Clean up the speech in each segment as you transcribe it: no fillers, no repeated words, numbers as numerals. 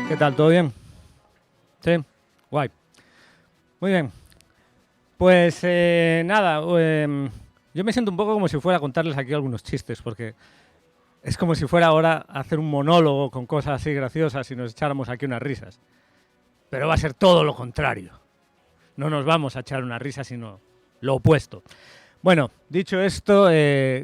¿Qué tal? ¿Todo bien? Sí, guay. Muy bien. Pues nada, yo me siento un poco como si fuera a contarles aquí algunos chistes, porque es como si fuera ahora a hacer un monólogo con cosas así graciosas y nos echáramos aquí unas risas. Pero va a ser todo lo contrario. No nos vamos a echar una risa, sino lo opuesto. Bueno, dicho esto,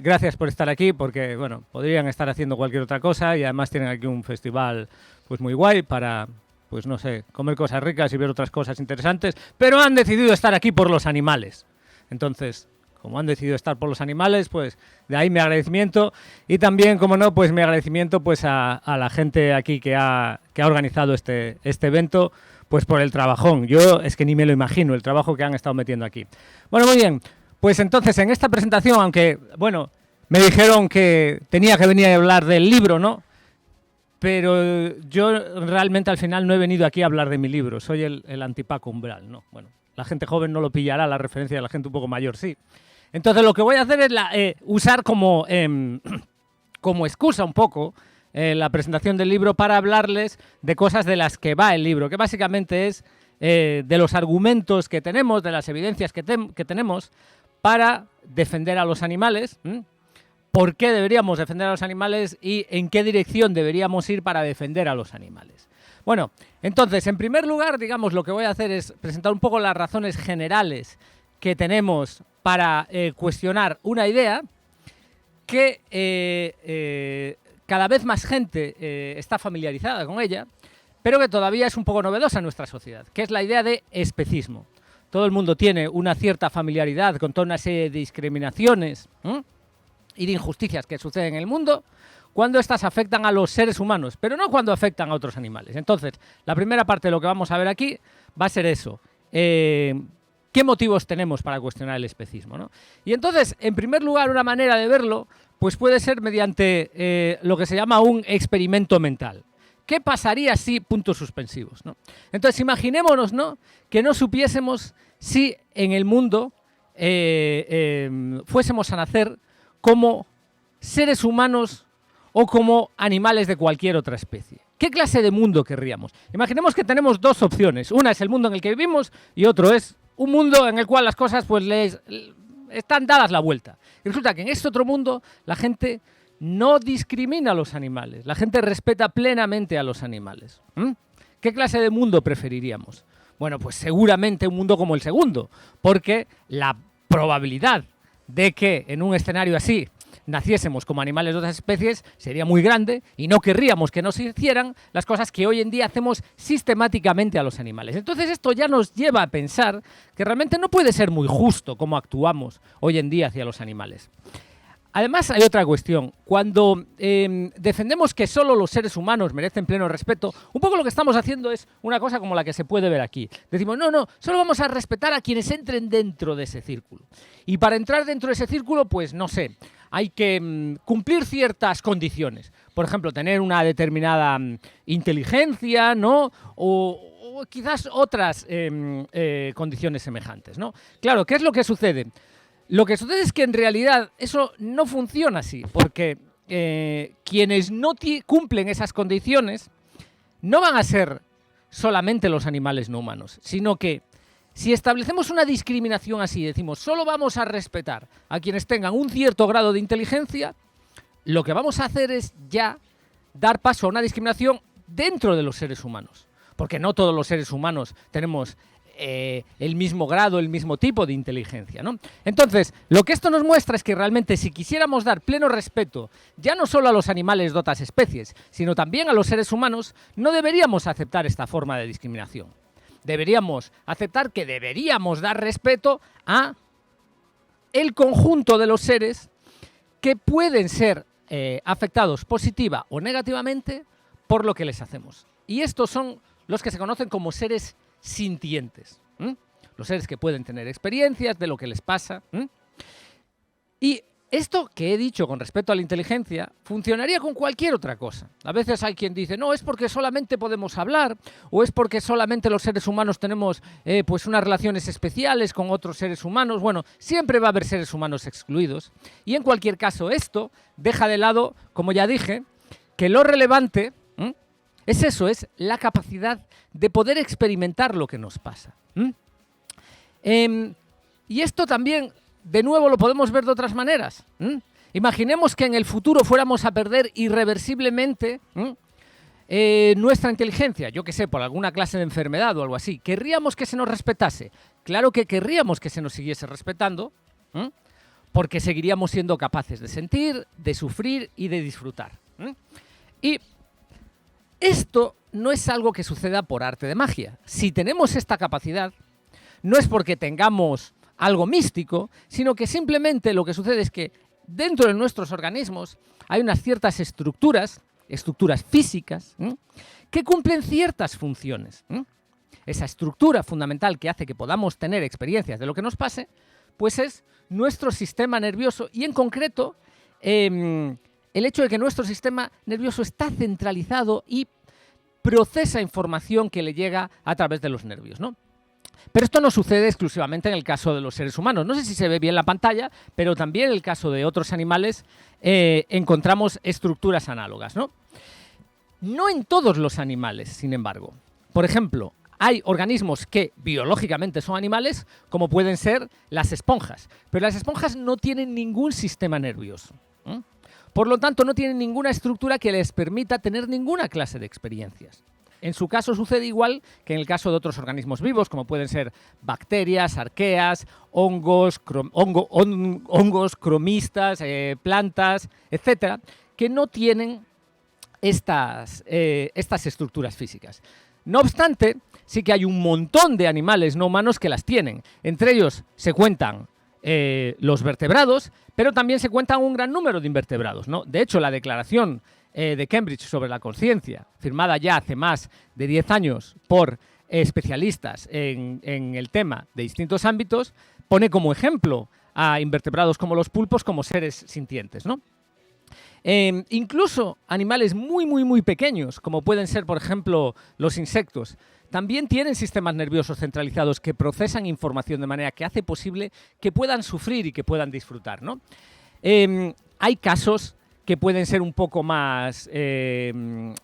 gracias por estar aquí, porque bueno, podrían estar haciendo cualquier otra cosa y además tienen aquí un festival pues muy guay para, pues no sé, comer cosas ricas y ver otras cosas interesantes, pero han decidido estar aquí por los animales. Entonces, como han decidido estar por los animales, pues de ahí mi agradecimiento y también, como no, pues mi agradecimiento pues a la gente aquí que ha organizado este evento, pues por el trabajón. Yo es que ni me lo imagino el trabajo que han estado metiendo aquí. Bueno, muy bien. Pues entonces, en esta presentación, aunque, bueno, me dijeron que tenía que venir a hablar del libro, ¿no? Pero yo realmente al final no he venido aquí a hablar de mi libro, soy el antipaco umbral, ¿no? Bueno, la gente joven no lo pillará, la referencia de la gente un poco mayor, sí. Entonces lo que voy a hacer es usar como excusa un poco la presentación del libro para hablarles de cosas de las que va el libro, que básicamente es de los argumentos que tenemos, de las evidencias que tenemos para defender a los animales, por qué deberíamos defender a los animales y en qué dirección deberíamos ir para defender a los animales. Bueno, entonces, en primer lugar, digamos, lo que voy a hacer es presentar un poco las razones generales que tenemos para cuestionar una idea que cada vez más gente está familiarizada con ella, pero que todavía es un poco novedosa en nuestra sociedad, que es la idea de especismo. Todo el mundo tiene una cierta familiaridad con toda una serie de discriminaciones y de injusticias que suceden en el mundo cuando estas afectan a los seres humanos, pero no cuando afectan a otros animales. Entonces, la primera parte de lo que vamos a ver aquí va a ser eso. ¿Qué motivos tenemos para cuestionar el especismo, ¿no? Y entonces, en primer lugar, una manera de verlo pues puede ser mediante lo que se llama un experimento mental. ¿Qué pasaría si puntos suspensivos, ¿no? Entonces, imaginémonos, ¿no?, que no supiésemos si en el mundo fuésemos a nacer como seres humanos o como animales de cualquier otra especie. ¿Qué clase de mundo querríamos? Imaginemos que tenemos dos opciones. Una es el mundo en el que vivimos y otro es un mundo en el cual las cosas pues les están dadas la vuelta. Y resulta que en este otro mundo la gente no discrimina a los animales, la gente respeta plenamente a los animales. ¿Qué clase de mundo preferiríamos? Bueno, pues seguramente un mundo como el segundo, porque la probabilidad de que en un escenario así naciésemos como animales de otras especies sería muy grande y no querríamos que nos hicieran las cosas que hoy en día hacemos sistemáticamente a los animales. Entonces esto ya nos lleva a pensar que realmente no puede ser muy justo cómo actuamos hoy en día hacia los animales. Además, hay otra cuestión. Cuando defendemos que solo los seres humanos merecen pleno respeto, un poco lo que estamos haciendo es una cosa como la que se puede ver aquí. Decimos, no, solo vamos a respetar a quienes entren dentro de ese círculo. Y para entrar dentro de ese círculo, pues no sé, hay que cumplir ciertas condiciones. Por ejemplo, tener una determinada inteligencia, ¿no? O quizás otras condiciones semejantes, ¿no? Claro, ¿qué es lo que sucede? Lo que sucede es que en realidad eso no funciona así, porque quienes no cumplen esas condiciones no van a ser solamente los animales no humanos, sino que si establecemos una discriminación así, decimos solo vamos a respetar a quienes tengan un cierto grado de inteligencia, lo que vamos a hacer es ya dar paso a una discriminación dentro de los seres humanos, porque no todos los seres humanos tenemos el mismo grado, el mismo tipo de inteligencia, ¿no? Entonces, lo que esto nos muestra es que realmente si quisiéramos dar pleno respeto ya no solo a los animales de otras especies, sino también a los seres humanos, no deberíamos aceptar esta forma de discriminación. Deberíamos aceptar que deberíamos dar respeto a el conjunto de los seres que pueden ser afectados positiva o negativamente por lo que les hacemos. Y estos son los que se conocen como seres sintientes, los seres que pueden tener experiencias de lo que les pasa. Y Esto que he dicho con respecto a la inteligencia funcionaría con cualquier otra cosa. A veces hay quien dice, no, es porque solamente podemos hablar o es porque solamente los seres humanos tenemos pues unas relaciones especiales con otros seres humanos. Bueno, siempre va a haber seres humanos excluidos. Y en cualquier caso, esto deja de lado, como ya dije, que lo relevante es eso, es la capacidad de poder experimentar lo que nos pasa. Y esto también, de nuevo, lo podemos ver de otras maneras. Imaginemos que en el futuro fuéramos a perder irreversiblemente nuestra inteligencia, yo qué sé, por alguna clase de enfermedad o algo así. ¿Querríamos que se nos respetase? Claro que querríamos que se nos siguiese respetando, porque seguiríamos siendo capaces de sentir, de sufrir y de disfrutar. Y esto no es algo que suceda por arte de magia. Si tenemos esta capacidad, no es porque tengamos algo místico, sino que simplemente lo que sucede es que dentro de nuestros organismos hay unas ciertas estructuras físicas, que cumplen ciertas funciones. Esa estructura fundamental que hace que podamos tener experiencias de lo que nos pase, pues es nuestro sistema nervioso y en concreto el hecho de que nuestro sistema nervioso está centralizado y procesa información que le llega a través de los nervios, ¿no? Pero esto no sucede exclusivamente en el caso de los seres humanos. No sé si se ve bien la pantalla, pero también en el caso de otros animales encontramos estructuras análogas, ¿no? No en todos los animales, sin embargo. Por ejemplo, hay organismos que biológicamente son animales, como pueden ser las esponjas. Pero las esponjas no tienen ningún sistema nervioso. Por lo tanto, no tienen ninguna estructura que les permita tener ninguna clase de experiencias. En su caso sucede igual que en el caso de otros organismos vivos, como pueden ser bacterias, arqueas, hongos, cromistas, plantas, etcétera, que no tienen estas estructuras físicas. No obstante, sí que hay un montón de animales no humanos que las tienen. Entre ellos se cuentan los vertebrados, pero también se cuentan un gran número de invertebrados, ¿no? De hecho, la Declaración de Cambridge sobre la conciencia, firmada ya hace más de 10 años por especialistas en el tema de distintos ámbitos, pone como ejemplo a invertebrados como los pulpos como seres sintientes, ¿no? Incluso animales muy pequeños, como pueden ser, por ejemplo, los insectos, también tienen sistemas nerviosos centralizados que procesan información de manera que hace posible que puedan sufrir y que puedan disfrutar, ¿no? Hay casos que pueden ser un poco más,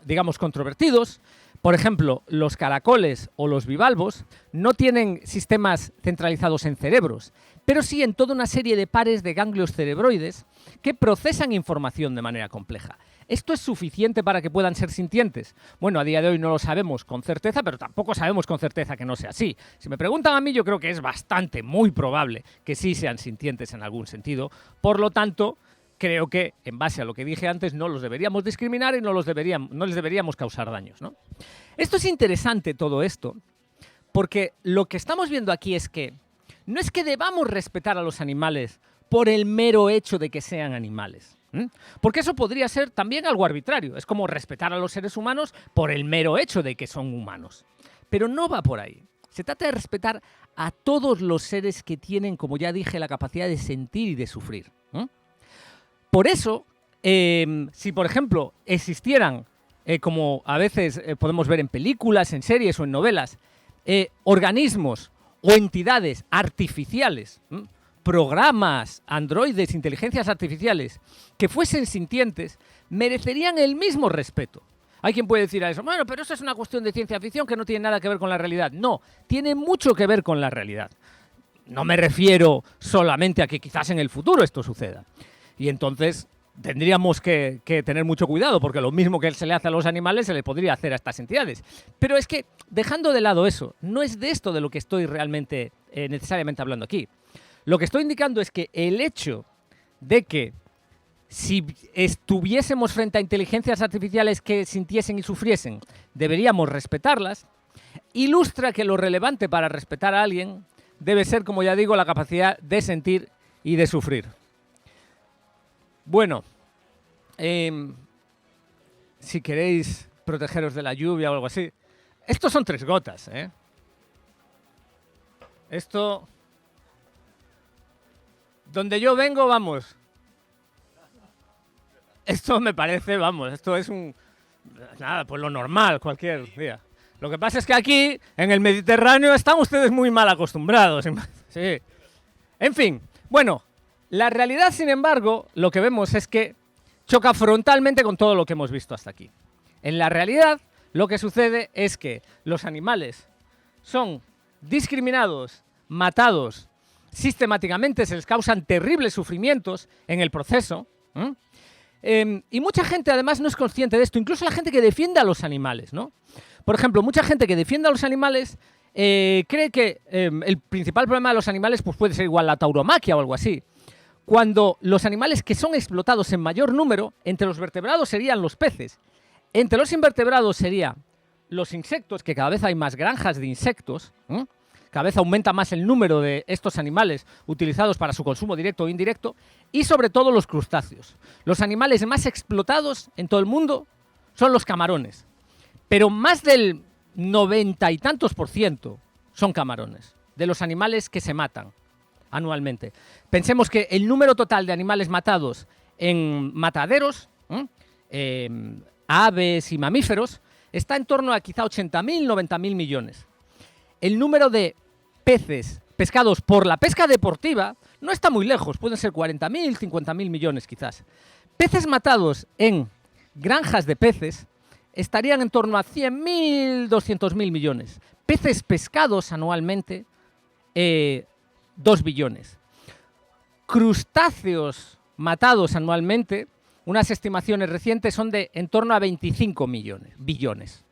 digamos, controvertidos. Por ejemplo, los caracoles o los bivalvos no tienen sistemas centralizados en cerebros, pero sí en toda una serie de pares de ganglios cerebroides que procesan información de manera compleja. ¿Esto es suficiente para que puedan ser sintientes? Bueno, a día de hoy no lo sabemos con certeza, pero tampoco sabemos con certeza que no sea así. Si me preguntan a mí, yo creo que es muy probable que sí sean sintientes en algún sentido. Por lo tanto, creo que, en base a lo que dije antes, no los deberíamos discriminar y no les deberíamos causar daños, ¿no? Esto es interesante, todo esto, porque lo que estamos viendo aquí es que no es que debamos respetar a los animales por el mero hecho de que sean animales. Porque eso podría ser también algo arbitrario. Es como respetar a los seres humanos por el mero hecho de que son humanos. Pero no va por ahí. Se trata de respetar a todos los seres que tienen, como ya dije, la capacidad de sentir y de sufrir. Por eso, si por ejemplo existieran, como a veces podemos ver en películas, en series o en novelas, organismos o entidades artificiales, programas, androides, inteligencias artificiales, que fuesen sintientes, merecerían el mismo respeto. Hay quien puede decir a eso, bueno, pero eso es una cuestión de ciencia ficción que no tiene nada que ver con la realidad. No, tiene mucho que ver con la realidad. No me refiero solamente a que quizás en el futuro esto suceda. Y entonces tendríamos que tener mucho cuidado, porque lo mismo que se le hace a los animales se le podría hacer a estas entidades. Pero es que, dejando de lado eso, no es de esto de lo que estoy realmente necesariamente hablando aquí. Lo que estoy indicando es que el hecho de que si estuviésemos frente a inteligencias artificiales que sintiesen y sufriesen, deberíamos respetarlas, ilustra que lo relevante para respetar a alguien debe ser, como ya digo, la capacidad de sentir y de sufrir. Bueno, si queréis protegeros de la lluvia o algo así, estos son 3 gotas, ¿eh? Esto... Donde yo vengo, vamos, Esto me parece, vamos, esto es nada, pues lo normal cualquier día. Lo que pasa es que aquí, en el Mediterráneo, están ustedes muy mal acostumbrados. Sí. En fin, bueno, la realidad, sin embargo, lo que vemos es que choca frontalmente con todo lo que hemos visto hasta aquí. En la realidad, lo que sucede es que los animales son discriminados, matados, sistemáticamente se les causan terribles sufrimientos en el proceso. Y mucha gente además no es consciente de esto, incluso la gente que defiende a los animales, ¿no? Por ejemplo, mucha gente que defiende a los animales cree que el principal problema de los animales pues puede ser igual la tauromaquia o algo así. Cuando los animales que son explotados en mayor número, entre los vertebrados serían los peces, entre los invertebrados serían los insectos, que cada vez hay más granjas de insectos, cada vez aumenta más el número de estos animales utilizados para su consumo directo o indirecto, y sobre todo los crustáceos. Los animales más explotados en todo el mundo son los camarones, pero más del 90 y tantos % son camarones, de los animales que se matan anualmente. Pensemos que el número total de animales matados en mataderos, aves y mamíferos, está en torno a quizá 80.000, 90.000 millones. El número de peces pescados por la pesca deportiva no está muy lejos, pueden ser 40.000, 50.000 millones quizás. Peces matados en granjas de peces estarían en torno a 100.000, 200.000 millones. Peces pescados anualmente, 2 billones. Crustáceos matados anualmente, unas estimaciones recientes son de en torno a 25 billones.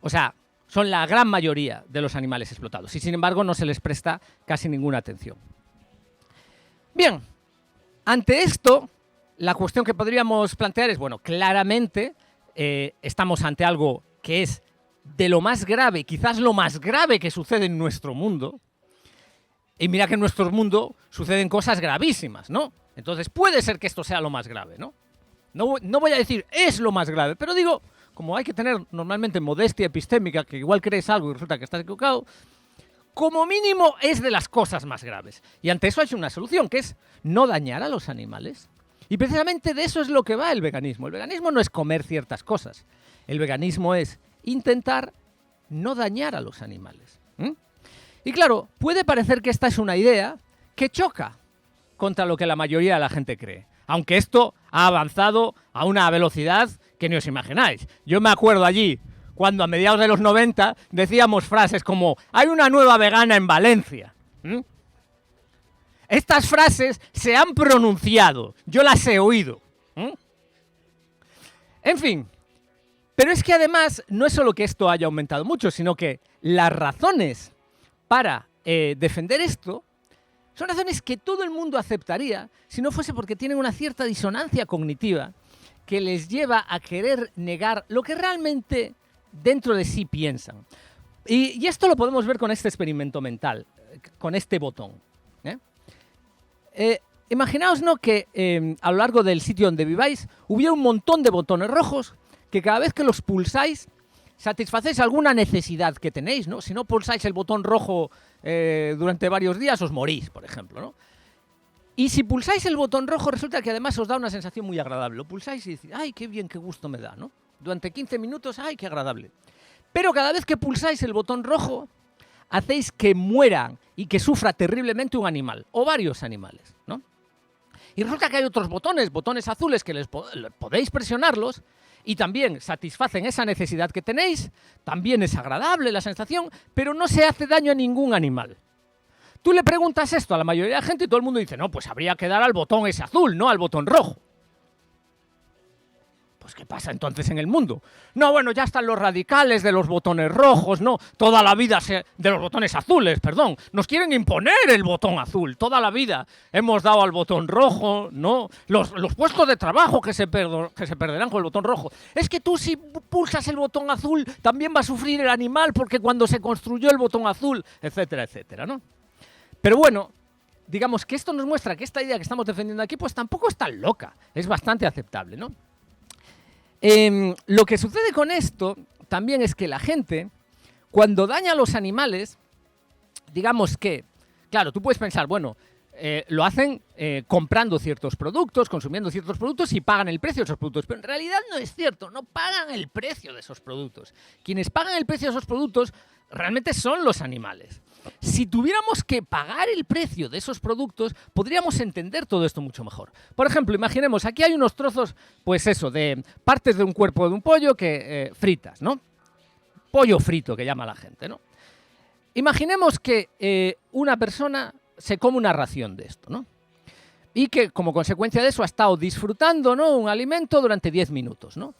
O sea, son la gran mayoría de los animales explotados y sin embargo no se les presta casi ninguna atención. Bien, ante esto, la cuestión que podríamos plantear es, bueno, claramente estamos ante algo que es de lo más grave, quizás lo más grave que sucede en nuestro mundo. Y mira que en nuestro mundo suceden cosas gravísimas, ¿no? Entonces puede ser que esto sea lo más grave, ¿no? No voy a decir es lo más grave, pero digo, como hay que tener normalmente modestia epistémica, que igual crees algo y resulta que estás equivocado, como mínimo es de las cosas más graves. Y ante eso hay una solución, que es no dañar a los animales. Y precisamente de eso es lo que va el veganismo. El veganismo no es comer ciertas cosas. El veganismo es intentar no dañar a los animales. Y claro, puede parecer que esta es una idea que choca contra lo que la mayoría de la gente cree. Aunque esto ha avanzado a una velocidad que ni os imagináis. Yo me acuerdo allí, cuando a mediados de los 90 decíamos frases como «hay una nueva vegana en Valencia». Estas frases se han pronunciado, yo las he oído. En fin, pero es que además no es solo que esto haya aumentado mucho, sino que las razones para defender esto son razones que todo el mundo aceptaría si no fuese porque tienen una cierta disonancia cognitiva que les lleva a querer negar lo que realmente dentro de sí piensan. Y esto lo podemos ver con este experimento mental, con este botón. Imaginaos, ¿no?, que a lo largo del sitio donde viváis hubiera un montón de botones rojos que cada vez que los pulsáis satisfacéis alguna necesidad que tenéis, ¿no? Si no pulsáis el botón rojo durante varios días, os morís, por ejemplo, ¿no? Y si pulsáis el botón rojo, resulta que además os da una sensación muy agradable. Lo pulsáis y decís, ¡ay, qué bien, qué gusto me da!, ¿no? Durante 15 minutos, ¡ay, qué agradable! Pero cada vez que pulsáis el botón rojo, hacéis que muera y que sufra terriblemente un animal, o varios animales, ¿no? Y resulta que hay otros botones azules que podéis presionarlos, y también satisfacen esa necesidad que tenéis, también es agradable la sensación, pero no se hace daño a ningún animal. Tú le preguntas esto a la mayoría de la gente y todo el mundo dice, no, pues habría que dar al botón ese azul, no al botón rojo. Pues ¿qué pasa entonces en el mundo? No, bueno, ya están los radicales de los botones rojos, no, toda la vida de los botones azules, perdón. Nos quieren imponer el botón azul, toda la vida hemos dado al botón rojo, ¿no? Los puestos de trabajo que se perderán con el botón rojo. Es que tú si pulsas el botón azul también va a sufrir el animal porque cuando se construyó el botón azul, etcétera, etcétera, ¿no? Pero bueno, digamos que esto nos muestra que esta idea que estamos defendiendo aquí pues tampoco es tan loca, es bastante aceptable, ¿no? Lo que sucede con esto también es que la gente, cuando daña a los animales, digamos que, claro, tú puedes pensar, bueno, lo hacen comprando ciertos productos, consumiendo ciertos productos y pagan el precio de esos productos. Pero en realidad no es cierto, no pagan el precio de esos productos. Quienes pagan el precio de esos productos realmente son los animales. Si tuviéramos que pagar el precio de esos productos, podríamos entender todo esto mucho mejor. Por ejemplo, imaginemos, aquí hay unos trozos, pues eso, de partes de un cuerpo de un pollo que fritas, ¿no? Pollo frito, que llama la gente, ¿no? Imaginemos que una persona se come una ración de esto, ¿no? Y que como consecuencia de eso ha estado disfrutando, ¿no?, un alimento durante 10 minutos, ¿no?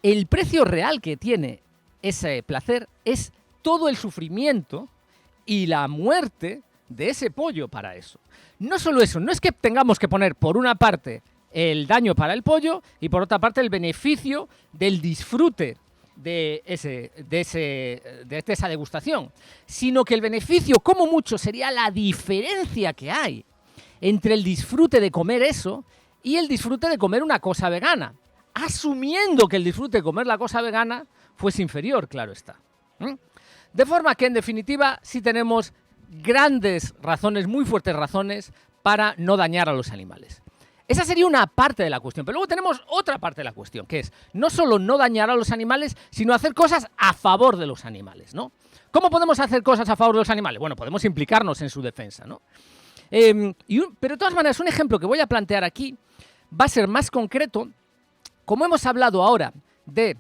El precio real que tiene ese placer es todo el sufrimiento y la muerte de ese pollo para eso. No solo eso, no es que tengamos que poner por una parte el daño para el pollo y por otra parte el beneficio del disfrute de esa degustación, sino que el beneficio, como mucho, sería la diferencia que hay entre el disfrute de comer eso y el disfrute de comer una cosa vegana, asumiendo que el disfrute de comer la cosa vegana fuese inferior, claro está. De forma que, en definitiva, sí tenemos grandes razones, muy fuertes razones, para no dañar a los animales. Esa sería una parte de la cuestión, pero luego tenemos otra parte de la cuestión, que es no solo no dañar a los animales, sino hacer cosas a favor de los animales, ¿no? ¿Cómo podemos hacer cosas a favor de los animales? Bueno, podemos implicarnos en su defensa, ¿no? Pero de todas maneras, un ejemplo que voy a plantear aquí va a ser más concreto. Como hemos hablado ahora de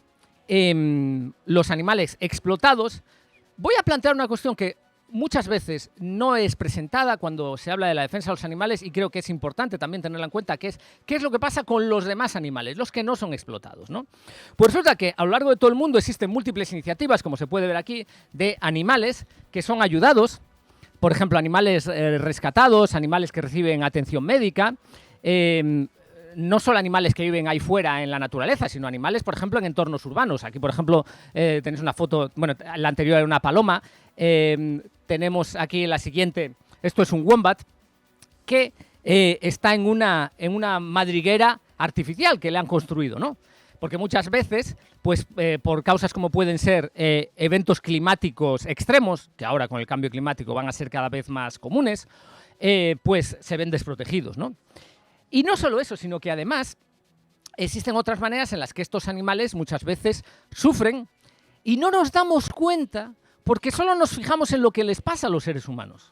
los animales explotados, voy a plantear una cuestión que muchas veces no es presentada cuando se habla de la defensa de los animales, y creo que es importante también tenerla en cuenta, que es qué es lo que pasa con los demás animales, los que no son explotados, ¿no? Pues resulta que a lo largo de todo el mundo existen múltiples iniciativas, como se puede ver aquí, de animales que son ayudados, por ejemplo, animales rescatados, animales que reciben atención médica, no solo animales que viven ahí fuera en la naturaleza, sino animales, por ejemplo, en entornos urbanos. Aquí, por ejemplo, tenéis una foto, bueno, la anterior era una paloma. Tenemos aquí la siguiente, esto es un wombat, que está en una madriguera artificial que le han construido, ¿no? Porque muchas veces, pues por causas como pueden ser eventos climáticos extremos, que ahora con el cambio climático van a ser cada vez más comunes, pues se ven desprotegidos, ¿no? Y no solo eso, sino que además existen otras maneras en las que estos animales muchas veces sufren y no nos damos cuenta porque solo nos fijamos en lo que les pasa a los seres humanos.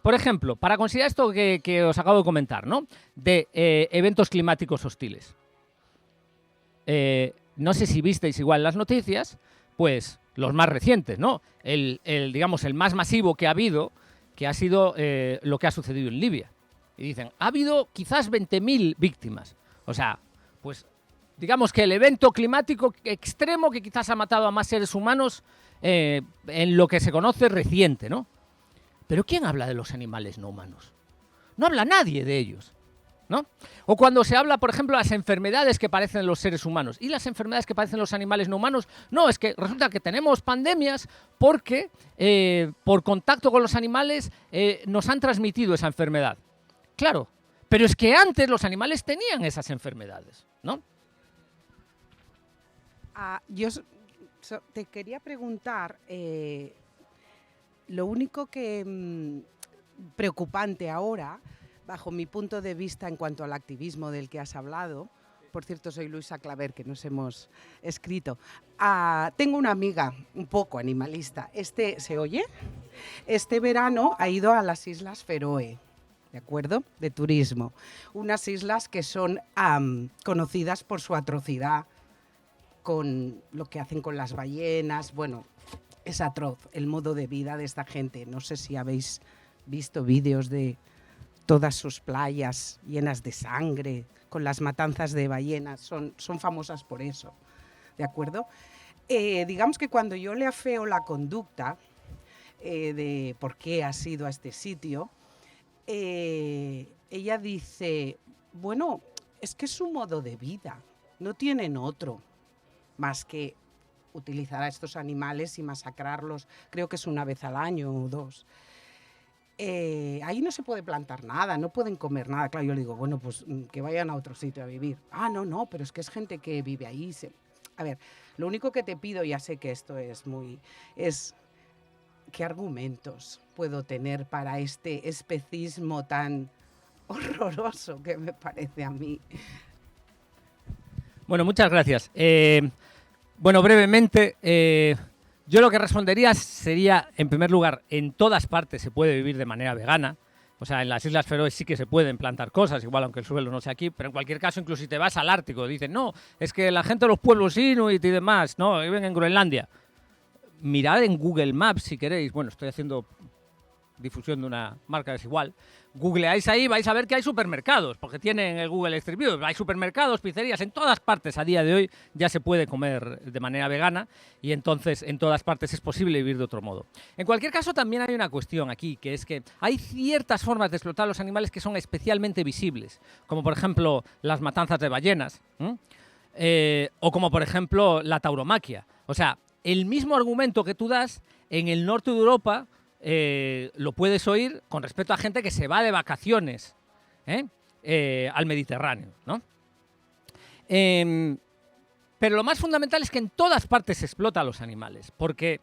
Por ejemplo, para considerar esto que os acabo de comentar, ¿no?, de eventos climáticos hostiles. No sé si visteis igual las noticias, pues los más recientes, ¿no? Digamos, el más masivo que ha habido, que ha sido lo que ha sucedido en Libia. Y dicen, ha habido quizás 20.000 víctimas. O sea, pues digamos que el evento climático extremo que quizás ha matado a más seres humanos en lo que se conoce reciente, ¿no? Pero ¿quién habla de los animales no humanos? No habla nadie de ellos, ¿no? O cuando se habla, por ejemplo, de las enfermedades que padecen los seres humanos y las enfermedades que padecen los animales no humanos, no, es que resulta que tenemos pandemias porque por contacto con los animales nos han transmitido esa enfermedad. Claro, pero es que antes los animales tenían esas enfermedades, ¿no? Yo te quería preguntar, lo único que preocupante ahora, bajo mi punto de vista en cuanto al activismo del que has hablado, por cierto soy Luisa Claver, que nos hemos escrito, tengo una amiga un poco animalista, ¿se oye? Este verano ha ido a las Islas Feroe, ¿de acuerdo?, de turismo. Unas islas que son conocidas por su atrocidad con lo que hacen con las ballenas. Bueno, es atroz el modo de vida de esta gente. No sé si habéis visto vídeos de todas sus playas llenas de sangre, con las matanzas de ballenas. Son famosas por eso, ¿de acuerdo? Digamos que cuando yo le afeo la conducta de por qué has ido a este sitio, ella dice, bueno, es que es su modo de vida, no tienen otro más que utilizar a estos animales y masacrarlos, creo que es una vez al año o dos. Ahí no se puede plantar nada, no pueden comer nada. Claro, yo le digo, bueno, pues que vayan a otro sitio a vivir. No, pero es que es gente que vive ahí. A ver, lo único que te pido, ya sé que esto es ¿qué argumentos puedo tener para este especismo tan horroroso que me parece a mí? Bueno, muchas gracias. Bueno, brevemente, yo lo que respondería sería, en primer lugar, en todas partes se puede vivir de manera vegana. O sea, en las Islas Feroe sí que se pueden plantar cosas, igual aunque el suelo no sea aquí, pero en cualquier caso, incluso si te vas al Ártico, dicen, no, es que la gente de los pueblos inuit y demás, no, viven en Groenlandia. Mirad en Google Maps si queréis, bueno, estoy haciendo difusión de una marca desigual, googleáis ahí, vais a ver que hay supermercados, porque tienen el Google Street View, hay supermercados, pizzerías, en todas partes a día de hoy ya se puede comer de manera vegana y entonces en todas partes es posible vivir de otro modo. En cualquier caso también hay una cuestión aquí, que es que hay ciertas formas de explotar a los animales que son especialmente visibles, como por ejemplo las matanzas de ballenas, o como por ejemplo la tauromaquia. O sea, el mismo argumento que tú das en el norte de Europa lo puedes oír con respecto a gente que se va de vacaciones al Mediterráneo, ¿no? Pero lo más fundamental es que en todas partes se explota a los animales, porque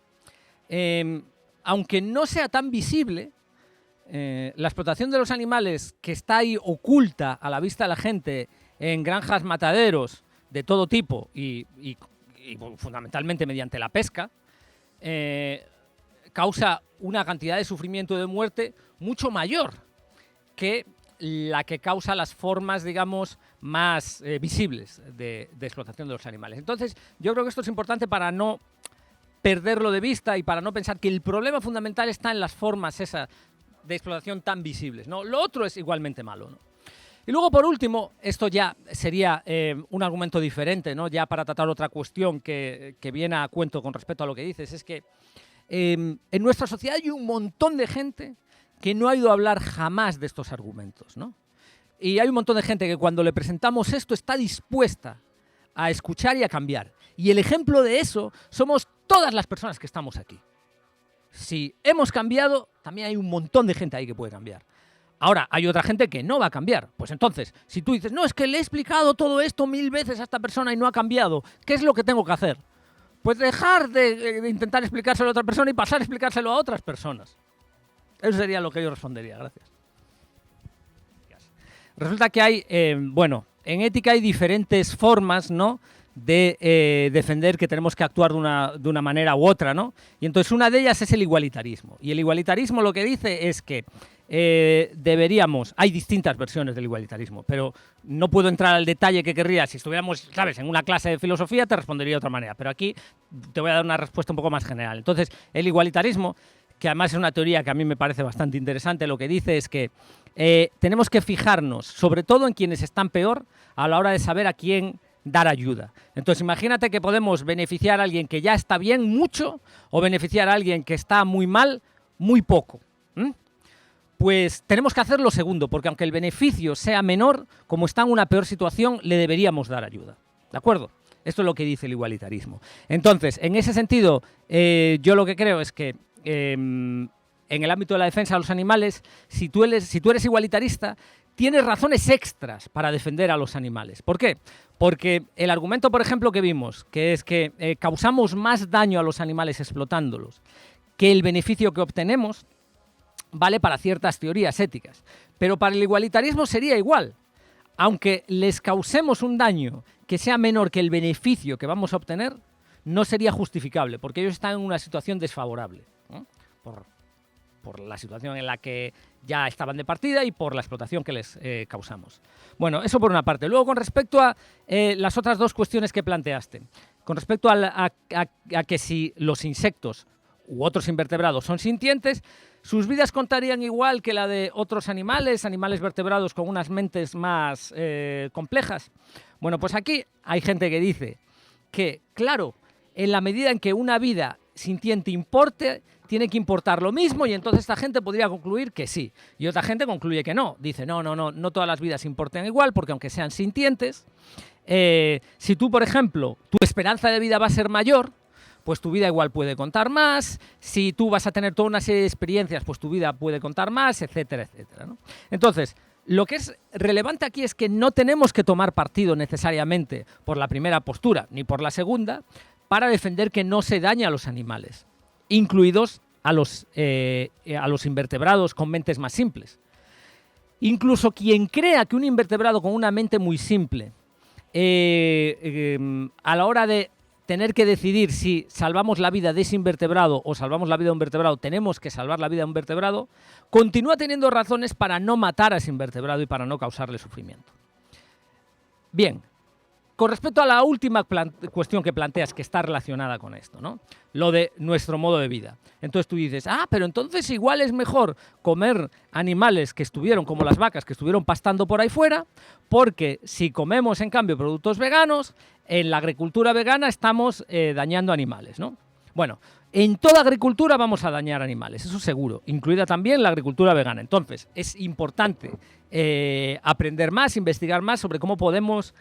aunque no sea tan visible, la explotación de los animales que está ahí oculta a la vista de la gente en granjas mataderos de todo tipo y fundamentalmente mediante la pesca, causa una cantidad de sufrimiento y de muerte mucho mayor que la que causa las formas, digamos, más visibles de explotación de los animales. Entonces, yo creo que esto es importante para no perderlo de vista y para no pensar que el problema fundamental está en las formas esas de explotación tan visibles, ¿no? Lo otro es igualmente malo, ¿no? Y luego, por último, esto ya sería un argumento diferente, ¿no? Ya para tratar otra cuestión que viene a cuento con respecto a lo que dices, es que en nuestra sociedad hay un montón de gente que no ha ido a hablar jamás de estos argumentos, ¿no? Y hay un montón de gente que cuando le presentamos esto está dispuesta a escuchar y a cambiar. Y el ejemplo de eso somos todas las personas que estamos aquí. Si hemos cambiado, también hay un montón de gente ahí que puede cambiar. Ahora, hay otra gente que no va a cambiar. Pues entonces, si tú dices, no, es que le he explicado todo esto 1000 veces a esta persona y no ha cambiado, ¿qué es lo que tengo que hacer? Pues dejar de intentar explicárselo a otra persona y pasar a explicárselo a otras personas. Eso sería lo que yo respondería. Gracias. Resulta que hay, bueno, en ética hay diferentes formas, ¿no?, de defender que tenemos que actuar de una manera u otra, ¿no? Y entonces una de ellas es el igualitarismo. Y el igualitarismo lo que dice es que hay distintas versiones del igualitarismo, pero no puedo entrar al detalle que querría. Si estuviéramos, ¿sabes?, en una clase de filosofía te respondería de otra manera, pero aquí te voy a dar una respuesta un poco más general. Entonces, el igualitarismo, que además es una teoría que a mí me parece bastante interesante, lo que dice es que tenemos que fijarnos, sobre todo en quienes están peor, a la hora de saber a quién dar ayuda. Entonces, imagínate que podemos beneficiar a alguien que ya está bien mucho o beneficiar a alguien que está muy mal muy poco. Pues tenemos que hacer lo segundo, porque aunque el beneficio sea menor, como está en una peor situación, le deberíamos dar ayuda. ¿De acuerdo? Esto es lo que dice el igualitarismo. Entonces, en ese sentido, yo lo que creo es que en el ámbito de la defensa de los animales, si tú eres igualitarista, tienes razones extras para defender a los animales. ¿Por qué? Porque el argumento, por ejemplo, que vimos, que es que causamos más daño a los animales explotándolos que el beneficio que obtenemos, vale para ciertas teorías éticas. Pero para el igualitarismo sería igual. Aunque les causemos un daño que sea menor que el beneficio que vamos a obtener, no sería justificable, porque ellos están en una situación desfavorable, ¿no?, por la situación en la que ya estaban de partida y por la explotación que les causamos. Bueno, eso por una parte. Luego, con respecto a las otras dos cuestiones que planteaste, con respecto a que si los insectos u otros invertebrados son sintientes, sus vidas contarían igual que la de otros animales vertebrados con unas mentes más complejas. Bueno, pues aquí hay gente que dice que, claro, en la medida en que una vida sintiente importe, tiene que importar lo mismo, y entonces esta gente podría concluir que sí. Y otra gente concluye que no. Dice, no todas las vidas importan igual, porque aunque sean sintientes, si tú, por ejemplo, tu esperanza de vida va a ser mayor, pues tu vida igual puede contar más. Si tú vas a tener toda una serie de experiencias, pues tu vida puede contar más, etcétera, etcétera, ¿no? Entonces, lo que es relevante aquí es que no tenemos que tomar partido necesariamente por la primera postura, ni por la segunda, para defender que no se dañe a los animales, incluidos a los invertebrados con mentes más simples. Incluso quien crea que un invertebrado con una mente muy simple, a la hora de tener que decidir si salvamos la vida de ese invertebrado o salvamos la vida de un vertebrado, tenemos que salvar la vida de un vertebrado, continúa teniendo razones para no matar a ese invertebrado y para no causarle sufrimiento. Bien, con respecto a la última cuestión que planteas, que está relacionada con esto, ¿no? Lo de nuestro modo de vida. Entonces tú dices, pero entonces igual es mejor comer animales que estuvieron, como las vacas, que estuvieron pastando por ahí fuera, porque si comemos, en cambio, productos veganos, en la agricultura vegana estamos dañando animales, ¿no? Bueno, en toda agricultura vamos a dañar animales, eso seguro, incluida también la agricultura vegana. Entonces, es importante aprender más, investigar más sobre cómo podemos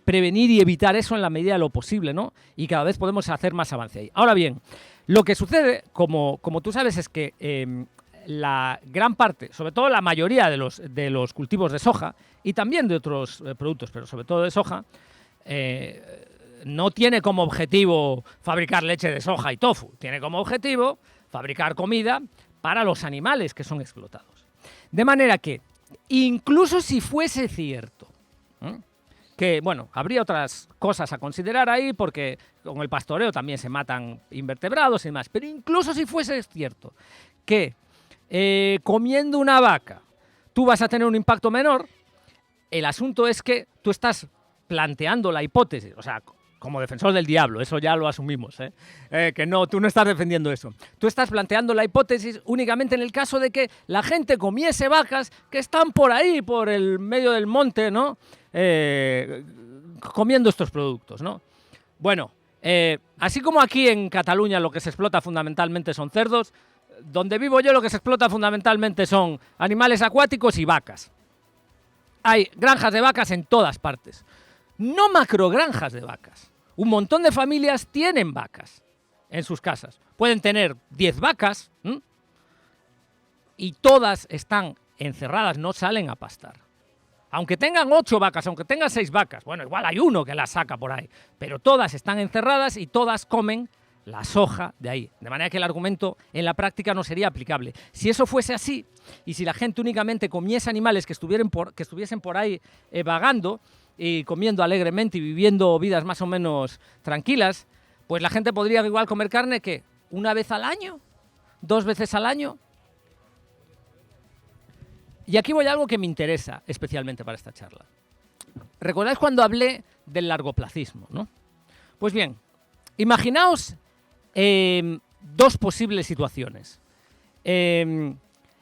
prevenir y evitar eso en la medida de lo posible, ¿no? Y cada vez podemos hacer más avance ahí. Ahora bien, lo que sucede, como tú sabes, es que la gran parte, sobre todo la mayoría de los cultivos de soja y también de otros productos, pero sobre todo de soja, no tiene como objetivo fabricar leche de soja y tofu, tiene como objetivo fabricar comida para los animales que son explotados. De manera que, incluso si fuese cierto, que, bueno, habría otras cosas a considerar ahí, porque con el pastoreo también se matan invertebrados y demás, pero incluso si fuese cierto que comiendo una vaca tú vas a tener un impacto menor, el asunto es que tú estás planteando la hipótesis, o sea, como defensor del diablo, eso ya lo asumimos, que no, tú no estás defendiendo eso. Tú estás planteando la hipótesis únicamente en el caso de que la gente comiese vacas que están por ahí, por el medio del monte, ¿no? Comiendo estos productos, ¿no? Bueno, así como aquí en Cataluña lo que se explota fundamentalmente son cerdos, donde vivo yo lo que se explota fundamentalmente son animales acuáticos y vacas. Hay granjas de vacas en todas partes. No macrogranjas de vacas. Un montón de familias tienen vacas en sus casas. Pueden tener 10 vacas y todas están encerradas, no salen a pastar. Aunque tengan 8 vacas, aunque tengan 6 vacas, bueno, igual hay uno que las saca por ahí, pero todas están encerradas y todas comen la soja de ahí. De manera que el argumento en la práctica no sería aplicable. Si eso fuese así, y si la gente únicamente comiese animales que estuviesen por ahí vagando y comiendo alegremente y viviendo vidas más o menos tranquilas, pues la gente podría igual comer carne que una vez al año, 2 veces al año. Y aquí voy a algo que me interesa especialmente para esta charla. ¿Recordáis cuando hablé del largoplacismo, no? Pues bien, imaginaos 2 posibles situaciones. En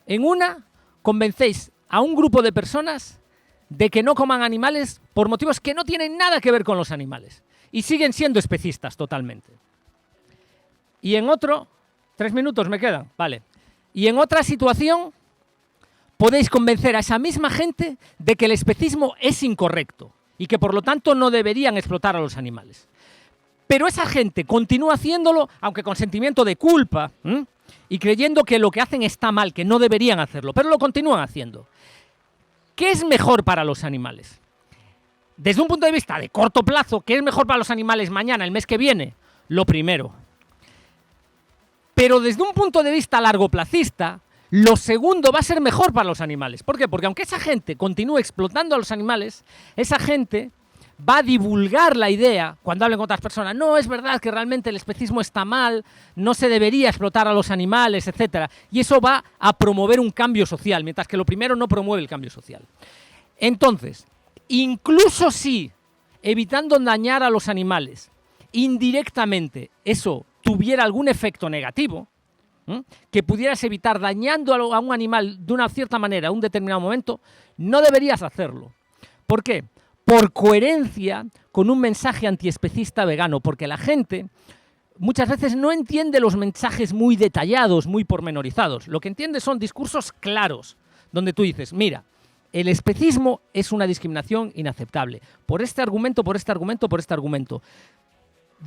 una, convencéis a un grupo de personas de que no coman animales por motivos que no tienen nada que ver con los animales y siguen siendo especistas totalmente. Y en otro, 3 minutos me quedan, vale. Y en otra situación podéis convencer a esa misma gente de que el especismo es incorrecto y que por lo tanto no deberían explotar a los animales. Pero esa gente continúa haciéndolo, aunque con sentimiento de culpa, y creyendo que lo que hacen está mal, que no deberían hacerlo, pero lo continúan haciendo. ¿Qué es mejor para los animales? Desde un punto de vista de corto plazo, ¿qué es mejor para los animales mañana, el mes que viene? Lo primero. Pero desde un punto de vista largoplacista, lo segundo va a ser mejor para los animales. ¿Por qué? Porque aunque esa gente continúe explotando a los animales, esa gente va a divulgar la idea, cuando hablen con otras personas, no, es verdad que realmente el especismo está mal, no se debería explotar a los animales, etc. Y eso va a promover un cambio social, mientras que lo primero no promueve el cambio social. Entonces, incluso si, evitando dañar a los animales, indirectamente eso tuviera algún efecto negativo, que pudieras evitar dañando a un animal de una cierta manera en un determinado momento, no deberías hacerlo. ¿Por qué? Por coherencia con un mensaje antiespecista vegano, porque la gente muchas veces no entiende los mensajes muy detallados, muy pormenorizados. Lo que entiende son discursos claros, donde tú dices, mira, el especismo es una discriminación inaceptable. Por este argumento, por este argumento, por este argumento.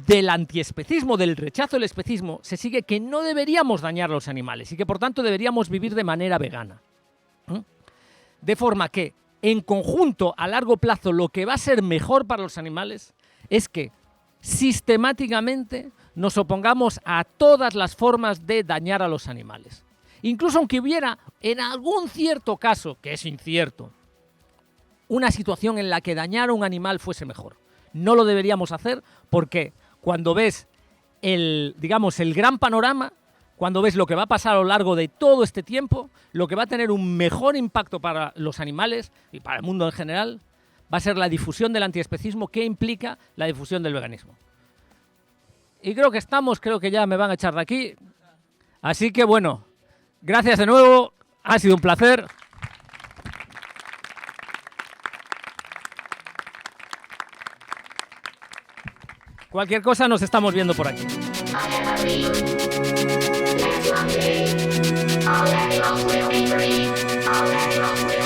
Del antiespecismo, del rechazo del especismo, se sigue que no deberíamos dañar a los animales y que por tanto deberíamos vivir de manera vegana. De forma que, en conjunto, a largo plazo, lo que va a ser mejor para los animales es que sistemáticamente nos opongamos a todas las formas de dañar a los animales. Incluso aunque hubiera, en algún cierto caso, que es incierto, una situación en la que dañar a un animal fuese mejor. No lo deberíamos hacer porque cuando ves el gran panorama, cuando ves lo que va a pasar a lo largo de todo este tiempo, lo que va a tener un mejor impacto para los animales y para el mundo en general, va a ser la difusión del antiespecismo que implica la difusión del veganismo. Y creo que ya me van a echar de aquí. Así que bueno, gracias de nuevo, ha sido un placer. Cualquier cosa nos estamos viendo por aquí. All animals will be free. All animals will